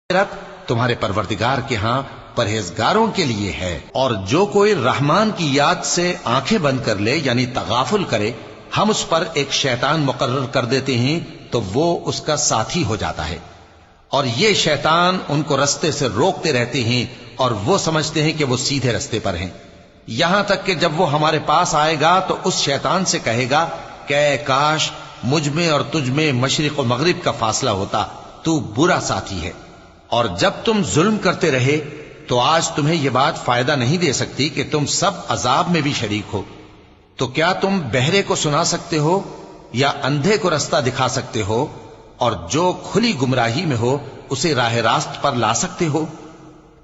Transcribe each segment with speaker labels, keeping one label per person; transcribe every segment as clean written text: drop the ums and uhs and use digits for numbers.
Speaker 1: تمہارے پروردگار کے ہاں پرہیزگاروں کے لیے ہے، اور جو کوئی رحمان کی یاد سے آنکھیں بند کر لے یعنی تغافل کرے، ہم اس پر ایک شیطان مقرر کر دیتے ہیں تو وہ اس کا ساتھی ہو جاتا ہے، اور یہ شیطان ان کو رستے سے روکتے رہتے ہیں اور وہ سمجھتے ہیں کہ وہ سیدھے رستے پر ہیں، یہاں تک کہ جب وہ ہمارے پاس آئے گا تو اس شیطان سے کہے گا کہ اے کاش مجھ میں اور تجھ میں مشرق و مغرب کا فاصلہ ہوتا، تو برا ساتھی ہے۔ اور جب تم ظلم کرتے رہے تو آج تمہیں یہ بات فائدہ نہیں دے سکتی کہ تم سب عذاب میں بھی شریک ہو، تو کیا تم بہرے کو سنا سکتے ہو یا اندھے کو رستہ دکھا سکتے ہو، اور جو کھلی گمراہی میں ہو اسے راہ راست پر لا سکتے ہو؟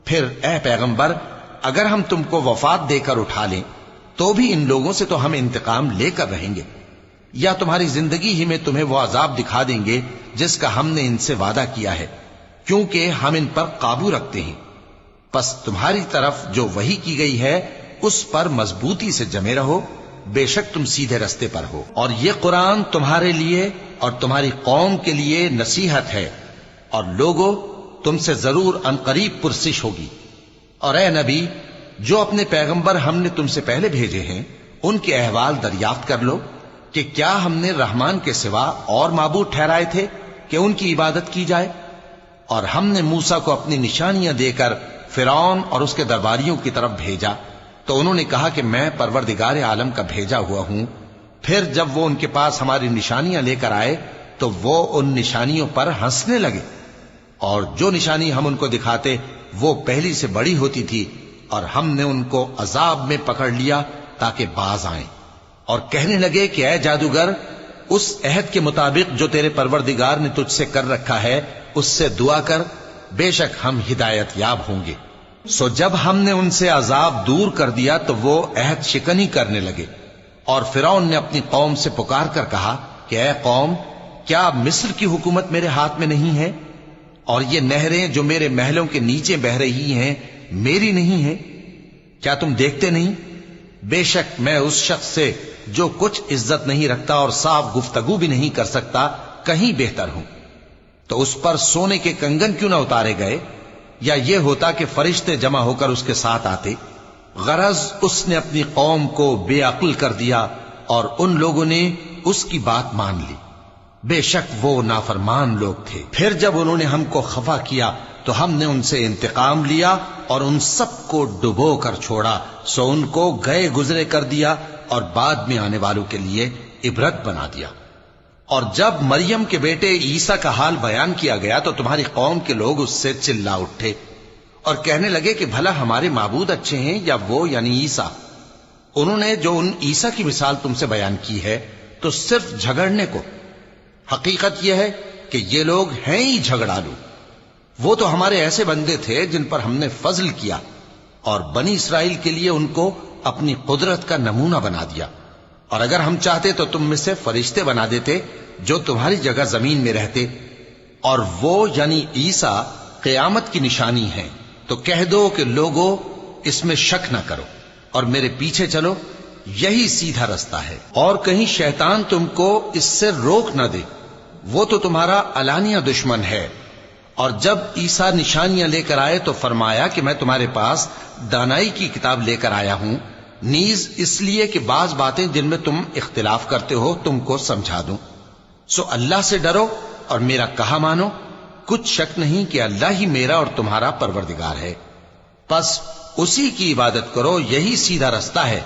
Speaker 1: پھر اے پیغمبر، اگر ہم تم کو وفات دے کر اٹھا لیں تو بھی ان لوگوں سے تو ہم انتقام لے کر رہیں گے، یا تمہاری زندگی ہی میں تمہیں وہ عذاب دکھا دیں گے جس کا ہم نے ان سے وعدہ کیا ہے، کیونکہ ہم ان پر قابو رکھتے ہیں۔ پس تمہاری طرف جو وحی کی گئی ہے اس پر مضبوطی سے جمے رہو، بے شک تم سیدھے رستے پر ہو، اور یہ قرآن تمہارے لیے اور تمہاری قوم کے لیے نصیحت ہے، اور لوگوں تم سے ضرور عنقریب پرسش ہوگی۔ اور اے نبی، جو اپنے پیغمبر ہم نے تم سے پہلے بھیجے ہیں ان کے احوال دریافت کر لو کہ کیا ہم نے رحمان کے سوا اور معبود ٹھہرائے تھے کہ ان کی عبادت کی جائے؟ اور ہم نے موسیٰ کو اپنی نشانیاں دے کر فرعون اور اس کے درباریوں کی طرف بھیجا تو انہوں نے کہا کہ میں پروردگار عالم کا بھیجا ہوا ہوں۔ پھر جب وہ ان کے پاس ہماری نشانیاں لے کر آئے تو وہ ان نشانیوں پر ہنسنے لگے، اور جو نشانی ہم ان کو دکھاتے وہ پہلی سے بڑی ہوتی تھی، اور ہم نے ان کو عذاب میں پکڑ لیا تاکہ باز آئیں، اور کہنے لگے کہ اے جادوگر، اس عہد کے مطابق جو تیرے پروردگار نے تجھ سے کر رکھا ہے اس سے دعا کر، بے شک ہم ہدایت یاب ہوں گے۔ سو جب ہم نے ان سے عذاب دور کر دیا تو وہ عہد شکنی کرنے لگے، اور فرعون نے اپنی قوم سے پکار کر کہا کہ اے قوم، کیا مصر کی حکومت میرے ہاتھ میں نہیں ہے، اور یہ نہریں جو میرے محلوں کے نیچے بہ رہی ہیں میری نہیں ہیں؟ کیا تم دیکھتے نہیں؟ بے شک میں اس شخص سے جو کچھ عزت نہیں رکھتا اور صاف گفتگو بھی نہیں کر سکتا کہیں بہتر ہوں۔ تو اس پر سونے کے کنگن کیوں نہ اتارے گئے، یا یہ ہوتا کہ فرشتے جمع ہو کر اس کے ساتھ آتے؟ غرض اس نے اپنی قوم کو بے عقل کر دیا اور ان لوگوں نے اس کی بات مان لی، بے شک وہ نافرمان لوگ تھے۔ پھر جب انہوں نے ہم کو خفا کیا تو ہم نے ان سے انتقام لیا اور ان سب کو ڈبو کر چھوڑا، سو ان کو گئے گزرے کر دیا اور بعد میں آنے والوں کے لیے عبرت بنا دیا۔ اور جب مریم کے بیٹے عیسیٰ کا حال بیان کیا گیا تو تمہاری قوم کے لوگ اس سے چلا اٹھے اور کہنے لگے کہ بھلا ہمارے معبود اچھے ہیں یا وہ یعنی عیسیٰ؟ انہوں نے جو ان عیسیٰ کی مثال تم سے بیان کی ہے تو صرف جھگڑنے کو، حقیقت یہ ہے کہ یہ لوگ ہیں ہی جھگڑالو۔ وہ تو ہمارے ایسے بندے تھے جن پر ہم نے فضل کیا، اور بنی اسرائیل کے لیے ان کو اپنی قدرت کا نمونہ بنا دیا، اور اگر ہم چاہتے تو تم میں سے فرشتے بنا دیتے جو تمہاری جگہ زمین میں رہتے، اور وہ یعنی عیسیٰ قیامت کی نشانی ہیں۔ تو کہہ دو کہ لوگوں اس میں شک نہ کرو اور میرے پیچھے چلو، یہی سیدھا رستہ ہے، اور کہیں شیطان تم کو اس سے روک نہ دے، وہ تو تمہارا علانیہ دشمن ہے۔ اور جب عیسیٰ نشانیاں لے کر آئے تو فرمایا کہ میں تمہارے پاس دانائی کی کتاب لے کر آیا ہوں، نیز اس لیے کہ بعض باتیں جن میں تم اختلاف کرتے ہو تم کو سمجھا دوں۔ سو اللہ سے ڈرو اور میرا کہا مانو، کچھ شک نہیں کہ اللہ ہی میرا اور تمہارا پروردگار ہے، پس اسی کی عبادت کرو، یہی سیدھا رستہ ہے۔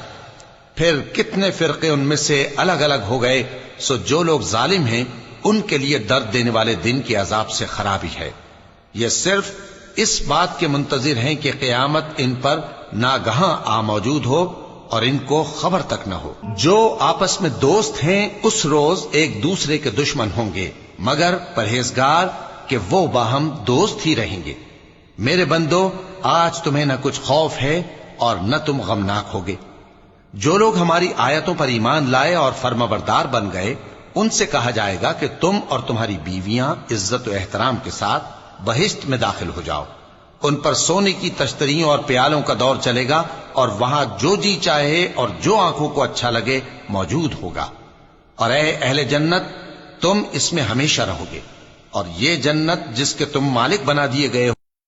Speaker 1: پھر کتنے فرقے ان میں سے الگ الگ ہو گئے، سو جو لوگ ظالم ہیں ان کے لیے درد دینے والے دن کے عذاب سے خرابی ہے۔ یہ صرف اس بات کے منتظر ہیں کہ قیامت ان پر ناگہاں آ موجود ہو اور ان کو خبر تک نہ ہو۔ جو آپس میں دوست ہیں اس روز ایک دوسرے کے دشمن ہوں گے، مگر پرہیزگار کہ وہ باہم دوست ہی رہیں گے۔ میرے بندو، آج تمہیں نہ کچھ خوف ہے اور نہ تم غمناک ہوگے۔ جو لوگ ہماری آیتوں پر ایمان لائے اور فرمانبردار بن گئے ان سے کہا جائے گا کہ تم اور تمہاری بیویاں عزت و احترام کے ساتھ بہشت میں داخل ہو جاؤ، ان پر سونے کی تشتریوں اور پیالوں کا دور چلے گا، اور وہاں جو جی چاہے اور جو آنکھوں کو اچھا لگے موجود ہوگا۔ اور اے اہل جنت، تم اس میں ہمیشہ رہو گے۔ اور یہ جنت جس کے تم مالک بنا دیے گئے